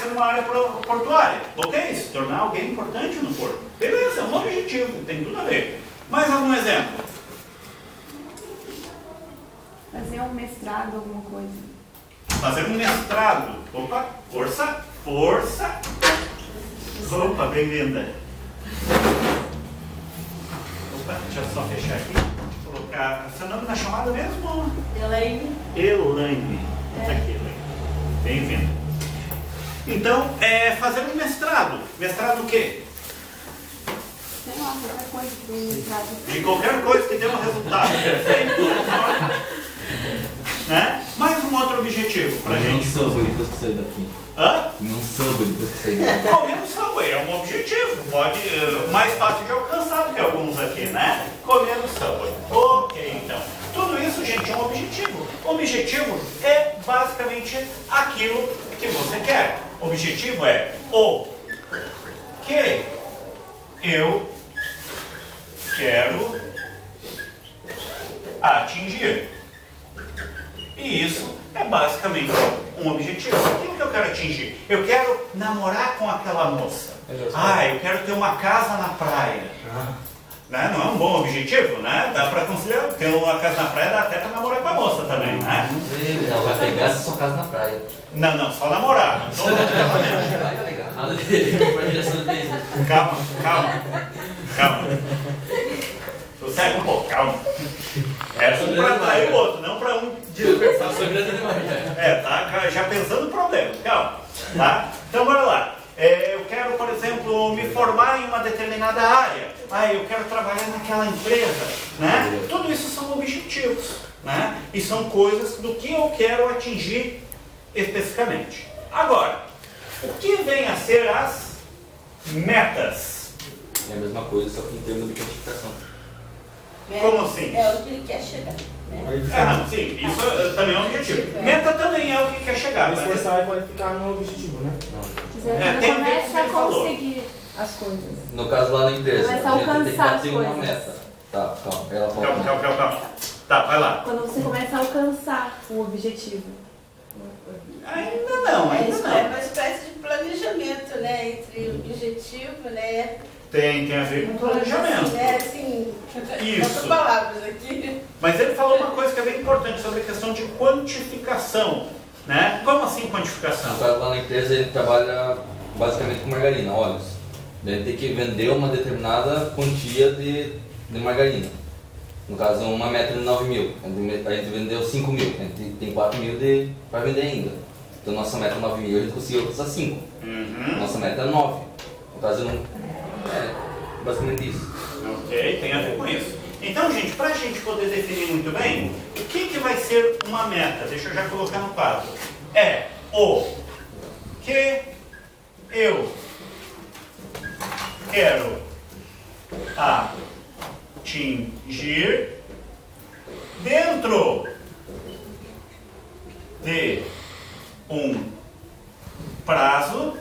crescer numa área portuária. Ok, se tornar alguém importante no porto. Beleza, é um objetivo, tem tudo a ver. Mais algum exemplo? Fazer um mestrado, alguma coisa. Fazer um mestrado. Opa, força, força. Opa, bem-vinda. Opa, deixa eu só fechar aqui. Colocar seu nome na chamada mesmo? Elaine. Elaine. Tá aqui, Elaine. Bem-vinda. Então, fazer um mestrado. Mestrado o quê? Sei lá, qualquer coisa que tem mestrado. De qualquer coisa que dê um resultado. Né? Mais um outro objetivo pra gente. Não soube depois que sair daqui. Hã? Não soube depois que sair daqui. Comer no Subway é um objetivo. Pode, mais fácil de alcançar do que alguns aqui, né? Comer no Subway. Ok, então. Tudo isso, gente, é um objetivo. O objetivo é basicamente aquilo que você quer. O objetivo é o que eu quero atingir. E isso é basicamente um objetivo. O que eu quero atingir? Eu quero namorar com aquela moça. Eu quero ter uma casa na praia. Né? Não é um bom objetivo, né? Dá para conciliar. Ter uma casa na praia dá até para namorar com a moça também, né? Não, vai pegar essa sua casa na praia. Não, só namorar. Não só Nada dele, para a direção dele. Calma. Sossega um pouco, calma. É um para atrair o outro, não para um dispersar. Tá já pensando no problema, calma. Tá? Então, bora lá. Eu quero, por exemplo, me formar em uma determinada área. Eu quero trabalhar naquela empresa. Né? Tudo isso são objetivos. Né? E são coisas do que eu quero atingir especificamente. Agora, o que vem a ser as metas? É a mesma coisa, só que em termos de quantificação. Como assim? É o que ele quer chegar. Né? Não, sim, isso também é um objetivo. Meta também é o que quer chegar. Mas esforçar e qualificar no objetivo, né? Você começa a conseguir as coisas. No caso lá na empresa, Começa a a gente tem que alcançar bater as uma coisas. meta. Tá, calma. Ela falou. Calma. Tá, vai lá. Quando você começa a alcançar o objetivo. Ainda não. É uma espécie de planejamento, né? Entre o objetivo, né? Tem a ver com planejamento. Né? Assim, Isso. outras palavras aqui. Mas ele falou uma coisa que é bem importante sobre a questão de quantificação. Né? Como assim quantificação? No caso lá na empresa, ele trabalha basicamente com margarina, óleos. Ele tem que vender uma determinada quantia de margarina. No caso, uma meta de 9 mil. A gente vendeu 5 mil. A gente tem 4 mil para vender ainda. Então, nossa meta é 9 mil, a gente conseguiu alcançar 5. Nossa meta é 9. No caso, não... basicamente isso. Ok, tem a ver com isso. Então, gente, para a gente poder definir muito bem, o que vai ser uma meta? Deixa eu já colocar no quadro. É o que eu quero atingir dentro de um prazo,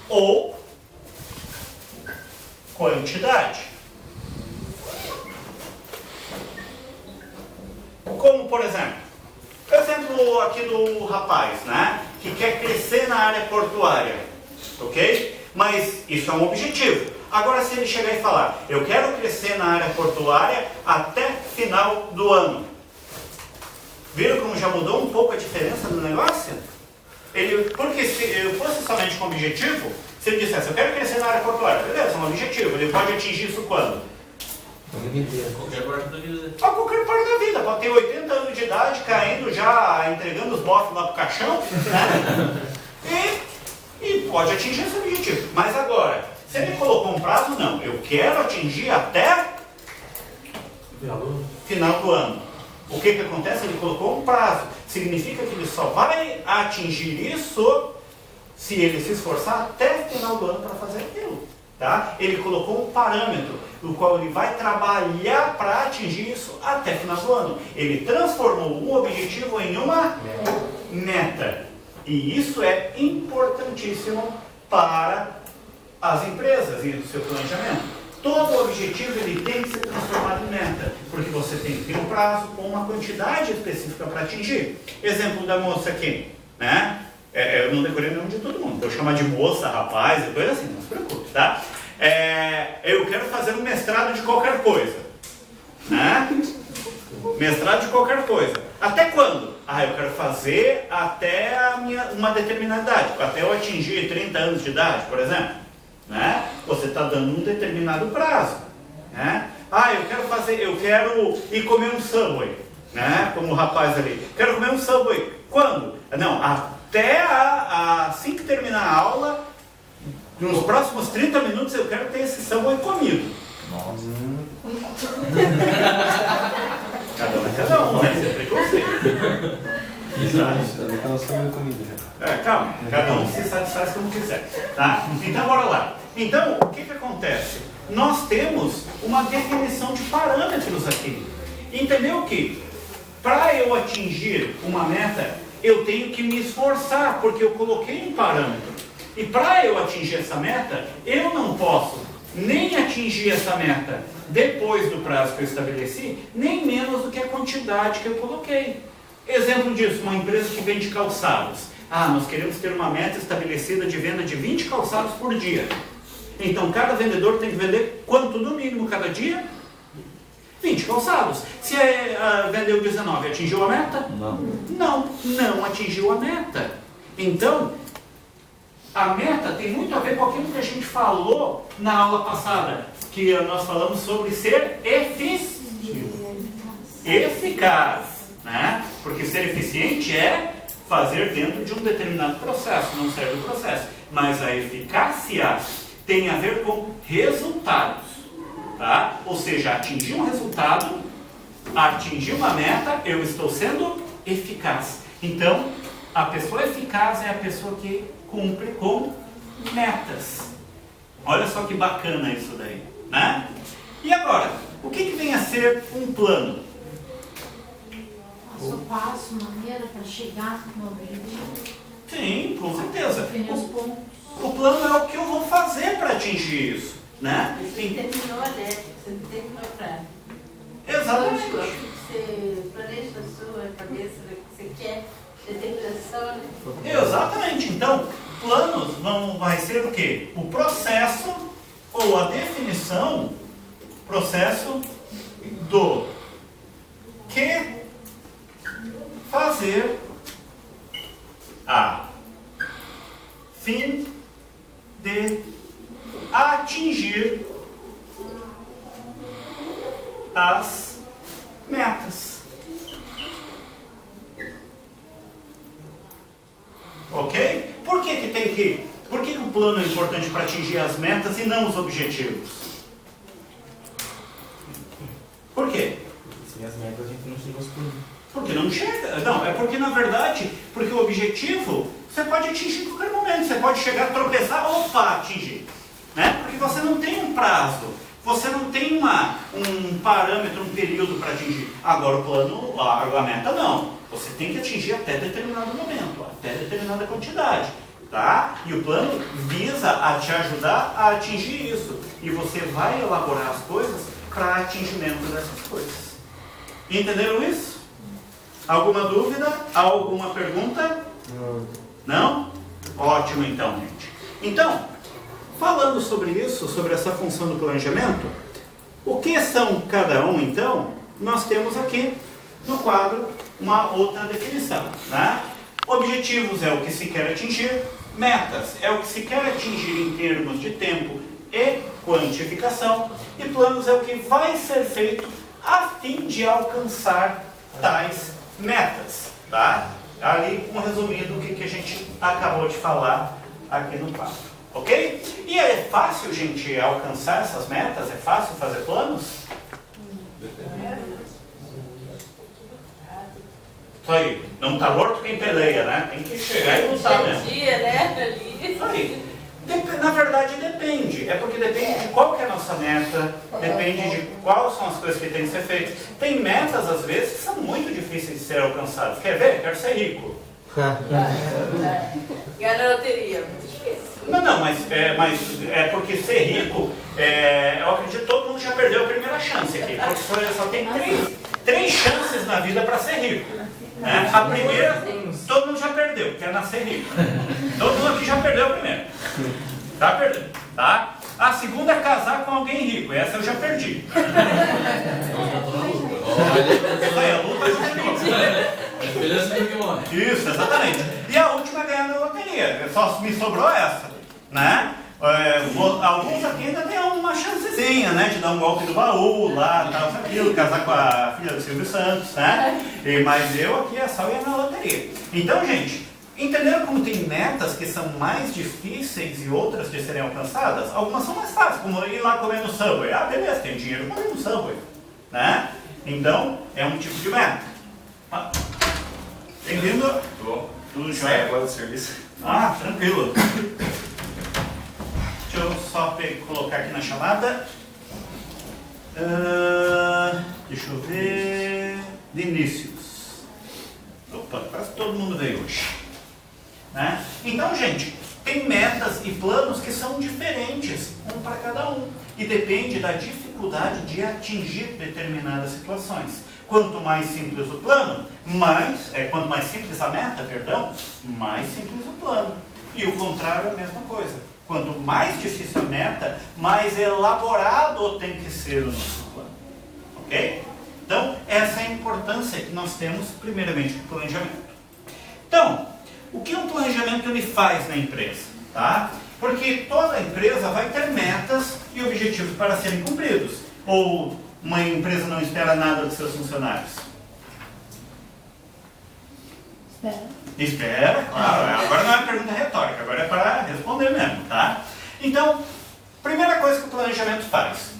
ou quantidade. Como, por exemplo, o exemplo aqui do rapaz, né, que quer crescer na área portuária, ok? Mas isso é um objetivo. Agora, se ele chegar e falar, eu quero crescer na área portuária até final do ano. Viram como já mudou um pouco a diferença do negócio? Porque se fosse somente com objetivo, se ele dissesse, eu quero crescer na área portuária, beleza, é um objetivo. Ele pode atingir isso quando? Qualquer parte da vida. A qualquer parte da vida. Pode ter 80 anos de idade, caindo já, entregando os bofs lá pro caixão, né? E pode atingir esse objetivo. Mas agora, se ele colocou um prazo, não. Eu quero atingir até final do ano. O que acontece? Ele colocou um prazo. Significa que ele só vai atingir isso se ele se esforçar até final do ano para fazer aquilo. Tá? Ele colocou um parâmetro, no qual ele vai trabalhar para atingir isso até final do ano. Ele transformou um objetivo em uma meta. E isso é importantíssimo para as empresas e do seu planejamento. todo objetivo ele tem que ser transformado em meta, porque você tem que ter um prazo com uma quantidade específica para atingir. Exemplo da moça aqui, né? Eu não decorei o nome de todo mundo, vou chamar de moça, rapaz, coisa assim, não se preocupe, tá? Eu quero fazer um mestrado de qualquer coisa, né? Mestrado de qualquer coisa. Até quando? Eu quero fazer até uma determinada idade, até eu atingir 30 anos de idade, por exemplo. Né? Você está dando um determinado prazo. Né? Eu quero ir comer um Subway, né? Como o rapaz ali. Quero comer um Subway. Quando? Não, até assim que terminar a aula, nos próximos 30 minutos eu quero ter esse Subway comido. Nossa. Cada um é cada um, né? Isso é preconceito. Também tá lançando comida já. Calma, cada um se satisfaz como quiser. Tá? Então, bora lá. Então, o que acontece? Nós temos uma definição de parâmetros aqui. Entendeu que para eu atingir uma meta, eu tenho que me esforçar, porque eu coloquei um parâmetro. E para eu atingir essa meta, eu não posso nem atingir essa meta depois do prazo que eu estabeleci, nem menos do que a quantidade que eu coloquei. Exemplo disso, uma empresa que vende calçados. Nós queremos ter uma meta estabelecida de venda de 20 calçados por dia. Então, cada vendedor tem que vender quanto no mínimo cada dia? 20 calçados. Se vendeu 19, atingiu a meta? Não atingiu a meta. Então, a meta tem muito a ver com aquilo que a gente falou na aula passada, que nós falamos sobre ser eficaz, né? Porque ser eficiente é fazer dentro de um determinado processo, não serve o processo. Mas a eficácia tem a ver com resultados, tá? Ou seja, atingir um resultado, atingir uma meta, eu estou sendo eficaz. Então, a pessoa eficaz é a pessoa que cumpre com metas. Olha só que bacana isso daí, né? E agora, o que vem a ser um plano? Passo a passo, maneira para chegar no objetivo. Sim, com certeza. Definir os pontos. O plano é o que eu vou fazer para atingir isso, né? Você terminou, né? Você terminou para... Exatamente. Você planeja na sua cabeça o que você quer, determinação, né? Exatamente. Então, planos vai ser o quê? O processo ou a definição, processo do que fazer a fim de atingir as metas. Ok? Por que o plano é importante para atingir as metas e não os objetivos? Por quê? Sem as metas a gente não chega aos planos. Porque não chega. Não, é porque na verdade, porque o objetivo você pode atingir em qualquer momento. Você pode chegar, tropeçar, atingir. Né? Porque você não tem um prazo. Você não tem um parâmetro, um período para atingir. Agora o plano, a meta não. Você tem que atingir até determinado momento, até determinada quantidade. Tá? E o plano visa a te ajudar a atingir isso. E você vai elaborar as coisas para atingimento dessas coisas. Entenderam isso? Alguma dúvida? Alguma pergunta? Não? Ótimo então, gente. Então, falando sobre isso, sobre essa função do planejamento, o que são cada um então? Nós temos aqui no quadro uma outra definição, né? Objetivos é o que se quer atingir, metas é o que se quer atingir em termos de tempo e quantificação, e planos é o que vai ser feito a fim de alcançar tais metas, tá? Ali um resumido do que a gente acabou de falar aqui no quadro, ok? E é fácil, gente, alcançar essas metas? É fácil fazer planos? Isso aí, não tá morto quem peleia, né? Tem que chegar e lutar mesmo. Dia, né? Ali. Isso aí. Na verdade depende, é porque depende de qual que é a nossa meta, depende de quais são as coisas que têm que ser feitas. Tem metas às vezes que são muito difíceis de ser alcançadas. Quer ver? Quero ser rico. Ganhar na loteria, muito difícil. Não, mas é porque ser rico, eu acredito que todo mundo já perdeu a primeira chance aqui. Porque só tem três chances na vida para ser rico. Né? A primeira, todo mundo já perdeu, que é nascer rico. Todo mundo aqui já perdeu a primeira. Tá perdendo, tá? A segunda é casar com alguém rico. Essa eu já perdi. Isso aí, a luta juvenil. Isso, exatamente. E a última é ganhar na loteria. Só me sobrou essa, né? Alguns aqui ainda tem uma chancezinha, né? De dar um golpe do baú lá, tal, aquilo, casar com a filha do Silvio Santos, né? Mas eu aqui é só ir na loteria. Então, gente, entenderam como tem metas que são mais difíceis e outras de serem alcançadas? Algumas são mais fáceis, como ir lá comer no Subway. Ah, beleza, tem dinheiro para ir no Subway, né? Então, é um tipo de meta. Bem-vindo. Tudo jóia? Agora do serviço. Ah, tranquilo. Deixa eu só colocar aqui na chamada. Deixa eu ver. Vinícius. Opa, quase todo mundo veio hoje. Né? Então, gente, tem metas e planos que são diferentes, um para cada um. E depende da dificuldade de atingir determinadas situações. Quanto mais simples o plano, quanto mais simples a meta, mais simples o plano. E o contrário é a mesma coisa. Quanto mais difícil a meta, mais elaborado tem que ser o nosso plano. Ok? Então, essa é a importância que nós temos, primeiramente, do planejamento. Então, o que um planejamento ele faz na empresa? Tá? Porque toda empresa vai ter metas e objetivos para serem cumpridos. Ou uma empresa não espera nada dos seus funcionários? Espera, claro. Agora não é uma pergunta retórica, agora é para responder mesmo, tá? Então, primeira coisa que o planejamento faz.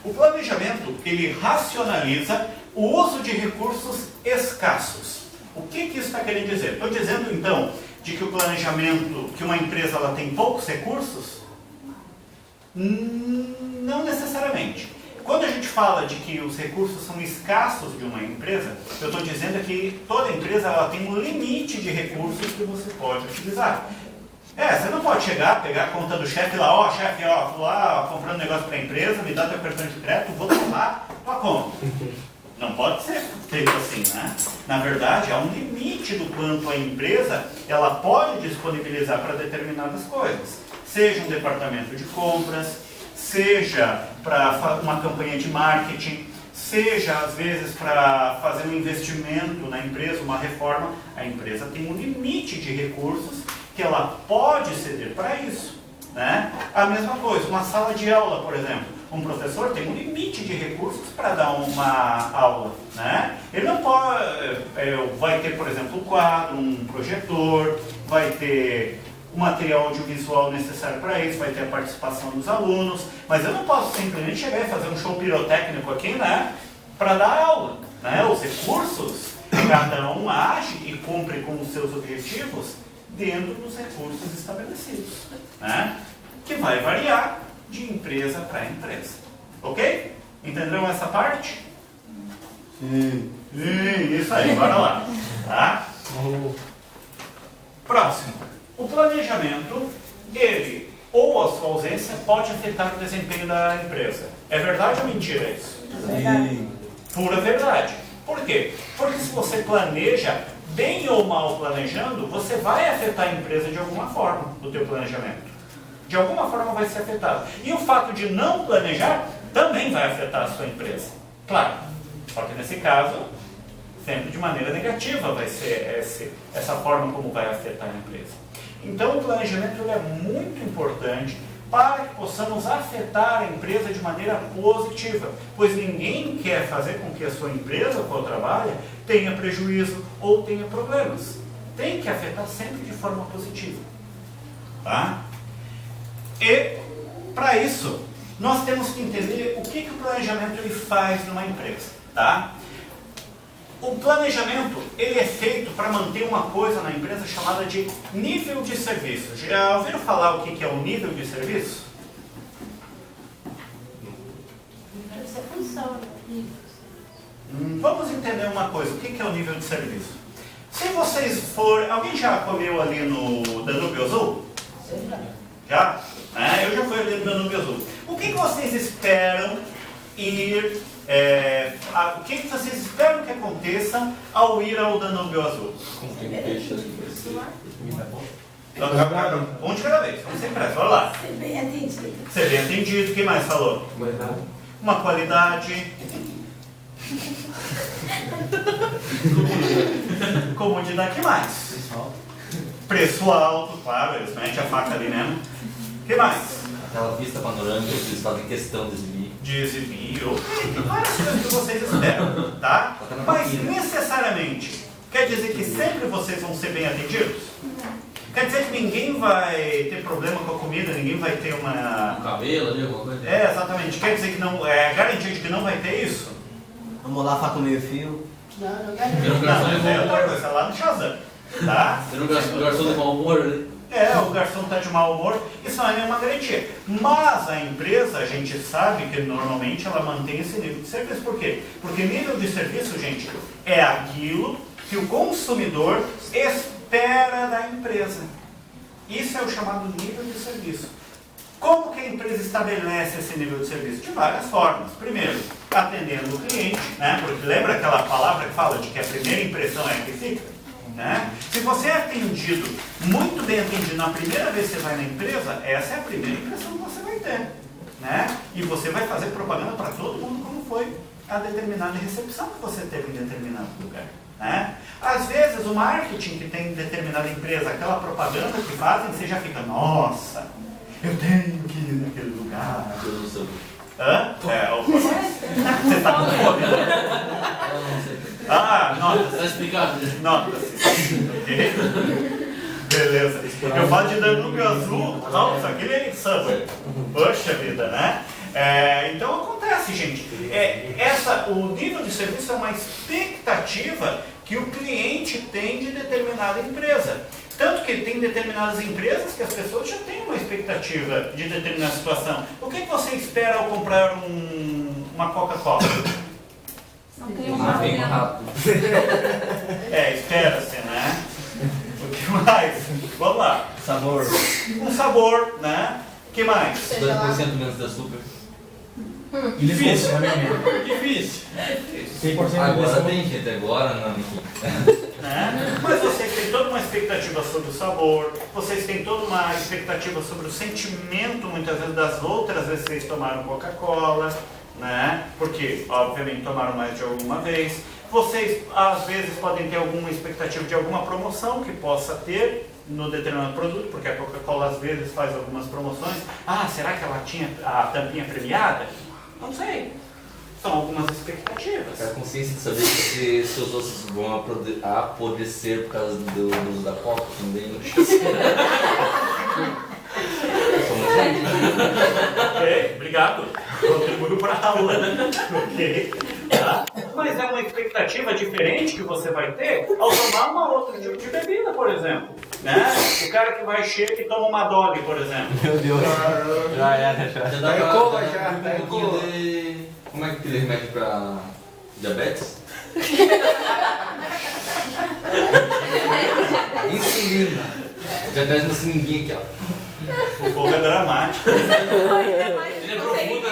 O planejamento, ele racionaliza o uso de recursos escassos. O que isso está querendo dizer? Estou dizendo, então, de que o planejamento, que uma empresa ela tem poucos recursos? Não necessariamente. Quando a gente fala de que os recursos são escassos de uma empresa, eu estou dizendo que toda empresa ela tem um limite de recursos que você pode utilizar. Você não pode chegar, pegar a conta do chefe lá, chefe, tô lá comprando negócio para a empresa, me dá teu cartão de crédito, vou tomar tua conta. Não pode ser feito assim, né? Na verdade, há um limite do quanto a empresa ela pode disponibilizar para determinadas coisas. Seja um departamento de compras, seja para uma campanha de marketing, seja às vezes para fazer um investimento na empresa, uma reforma, a empresa tem um limite de recursos que ela pode ceder para isso, né? A mesma coisa, uma sala de aula, por exemplo, um professor tem um limite de recursos para dar uma aula, né? Ele não pode, vai ter, por exemplo, um quadro, um projetor, vai ter o material audiovisual necessário para isso, vai ter a participação dos alunos, mas eu não posso simplesmente chegar e fazer um show pirotécnico aqui, né, para dar aula, né? Os recursos, cada um age e cumpre com os seus objetivos dentro dos recursos estabelecidos, né? Que vai variar de empresa para empresa, ok? Entenderam essa parte? Sim, isso aí, bora lá, tá? Próximo. O planejamento, ele, ou a sua ausência, pode afetar o desempenho da empresa. É verdade ou mentira isso? Verdade. Pura verdade. Por quê? Porque se você planeja, bem ou mal planejando, você vai afetar a empresa de alguma forma, do teu planejamento. De alguma forma vai ser afetado. E o fato de não planejar, também vai afetar a sua empresa. Claro, só que nesse caso, sempre de maneira negativa vai ser essa forma como vai afetar a empresa. Então o planejamento ele é muito importante para que possamos afetar a empresa de maneira positiva, pois ninguém quer fazer com que a sua empresa ou qual trabalha tenha prejuízo ou tenha problemas. Tem que afetar sempre de forma positiva. Tá? E para isso, nós temos que entender o que o planejamento ele faz numa empresa. Tá? O planejamento ele é feito para manter uma coisa na empresa chamada de nível de serviço. Já ouviram falar o que é o nível de serviço? Isso é função. Vamos entender uma coisa. O que é o nível de serviço? Se vocês forem... Alguém já comeu ali no Danúbio Azul? Já? Eu já fui ali no Danúbio Azul. O que vocês esperam o que vocês esperam que aconteça ao ir ao Danúbio Azul? Um de cada vez, vamos sem pressa, olha lá. Ser bem atendido. Ser bem atendido, o que mais falou? Uma qualidade. Comodidade, o que mais? Preço alto, claro, eles metem a faca ali mesmo. O que mais? Aquela vista panorâmica que eles fazem questão de exibir. De exibir, ok, tem várias coisas que vocês esperam, tá? Mas necessariamente, quer dizer que sempre vocês vão ser bem atendidos? Quer dizer que ninguém vai ter problema com a comida, ninguém vai ter uma... cabelo ali, alguma coisa? Exatamente. Quer dizer que não... É garantido que não vai ter isso? Vamos lá, faca meio fio. Não, Não, mas é outra coisa, lá no Shazam, tá? Tem um garçom de mau humor ali. O garçom está de mau humor, isso não é nenhuma garantia. Mas a empresa, a gente sabe que normalmente ela mantém esse nível de serviço. Por quê? Porque nível de serviço, gente, é aquilo que o consumidor espera da empresa. Isso é o chamado nível de serviço. Como que a empresa estabelece esse nível de serviço? De várias formas. Primeiro, atendendo o cliente, né? Porque lembra aquela palavra que fala de que a primeira impressão é a que fica? Né? Se você é atendido, muito bem atendido na primeira vez que você vai na empresa, essa é a primeira impressão que você vai ter. Né? E você vai fazer propaganda para todo mundo como foi a determinada recepção que você teve em determinado lugar. Né? Às vezes o marketing que tem em determinada empresa, aquela propaganda que fazem, você já fica, nossa, eu tenho que ir naquele lugar. Eu não sou. Hã? Você está com fome, né? Nota-se. Tá explicado. Nota-se. Ok? Beleza. Eu falo de Danúbio Azul, nossa, aquele é Subway. Poxa vida, né? Então acontece, gente. O nível de serviço é uma expectativa que o cliente tem de determinada empresa. Tanto que tem determinadas empresas que as pessoas já têm uma expectativa de determinada situação. O que você espera ao comprar uma Coca-Cola? Não tem uma rápido. Espera-se, né? O que mais? Vamos lá. Sabor. Um sabor, né? O que mais? 2% menos de açúcar. Difícil, difícil. 100% Agora tem, gente, agora não. Né? Mas vocês têm toda uma expectativa sobre o sabor, vocês têm toda uma expectativa sobre o sentimento, muitas vezes, das outras vezes que vocês tomaram Coca-Cola, né? Porque, obviamente, tomaram mais de alguma vez. Vocês, às vezes, podem ter alguma expectativa de alguma promoção que possa ter no determinado produto, porque a Coca-Cola, às vezes, faz algumas promoções. Será que ela tinha a tampinha premiada? Não sei. São algumas expectativas. A consciência de saber que seus ossos vão apodrecer por causa do uso da coca também. Ok, obrigado. Contribuiu para a aula. Ok. Tá? Mas é uma expectativa diferente que você vai ter ao tomar uma outra tipo de bebida, por exemplo. Né? O cara que vai chega e toma uma Dolly, por exemplo. Meu Deus. Já era, já. Já dá um pouquinho de... Como é que aquele remédio pra diabetes? Insulina. Já traz uma seringuinha aqui, ó. O povo é dramático. Ele é profundo,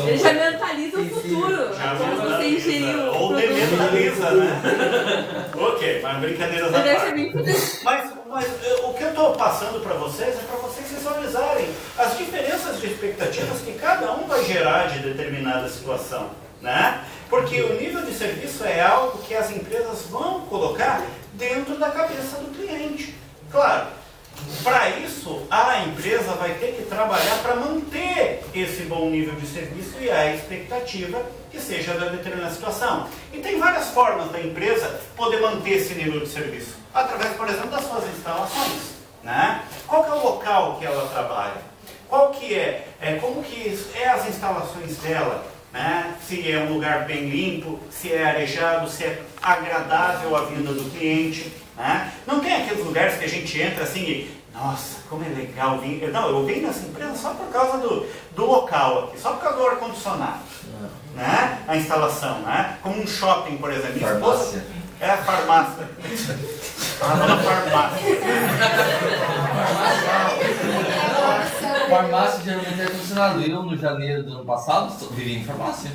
Ele já mentaliza o futuro. Como você ingeriu. Ou dementaliza, né? Ok, mas brincadeiras à parte. Mas o que eu estou passando para vocês é para vocês visualizarem as diferenças de expectativas que cada um vai gerar de determinada situação, né? Porque o nível de serviço é algo que as empresas vão colocar dentro da cabeça do cliente. Claro, para isso a empresa vai ter que trabalhar para manter esse bom nível de serviço e a expectativa que seja da determinada situação. E tem várias formas da empresa poder manter esse nível de serviço. Através, por exemplo, das suas instalações. Né? Qual que é o local que ela trabalha? Qual que como que é as instalações dela? Né? Se é um lugar bem limpo, se é arejado, se é agradável à vinda do cliente. Né? Não tem aqueles lugares que a gente entra assim e, nossa, como é legal vir. Não, eu vim nessa empresa só por causa do local aqui, só por causa do ar-condicionado. Né? A instalação, né? Como um shopping, por exemplo. Farmácia. É a farmácia. Tava na farmácia. Farmácia geralmente é ar-condicionado. Eu, no janeiro do ano passado, vivi em farmácia.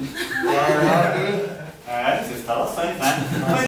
É, as instalações, né?